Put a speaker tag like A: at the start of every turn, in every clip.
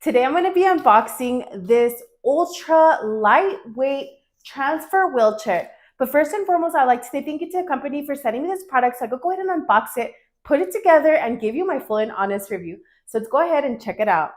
A: Today I'm going to be unboxing this ultra lightweight transfer wheelchair. But first and foremost, I'd like to say thank you to the company for sending me this product so I could go ahead and unbox it, put it together, and give you my full and honest review. So let's go ahead and check it out.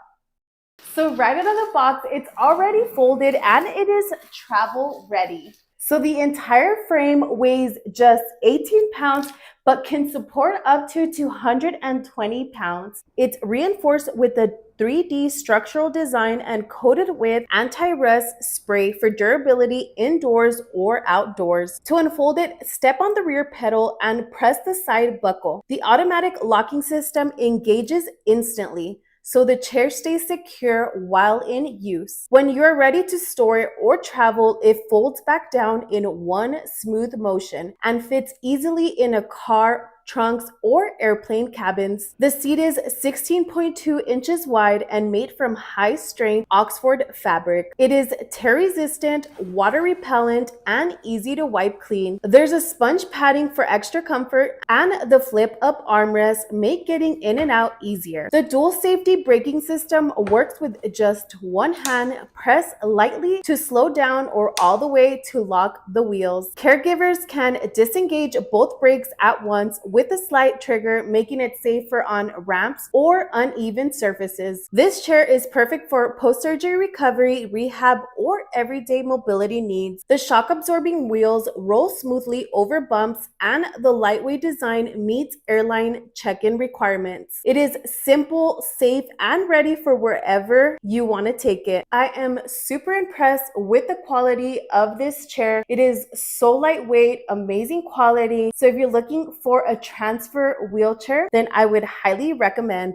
A: So right out of the box, it's already folded and it is travel ready. So the entire frame weighs just 18 pounds, but can support up to 220 pounds. It's reinforced with a 3D structural design and coated with anti-rust spray for durability indoors or outdoors. To unfold it, step on the rear pedal and press the side buckle. The automatic locking system engages instantly, so the chair stays secure while in use. When you're ready to store or travel, it folds back down in one smooth motion and fits easily in a car, trunks, or airplane cabins. The seat is 16.2 inches wide and made from high-strength Oxford fabric. It is tear-resistant, water-repellent, and easy to wipe clean. There's a sponge padding for extra comfort, and the flip-up armrests make getting in and out easier. The dual safety braking system works with just one hand. Press lightly to slow down or all the way to lock the wheels. Caregivers can disengage both brakes at once with a slight trigger, making it safer on ramps or uneven surfaces. This chair is perfect for post-surgery recovery, rehab, or everyday mobility needs. The shock-absorbing wheels roll smoothly over bumps, and the lightweight design meets airline check-in requirements. It is simple, safe, and ready for wherever you want to take it. I am super impressed with the quality of this chair. It is so lightweight, amazing quality. So if you're looking for a transfer wheelchair, then I would highly recommend.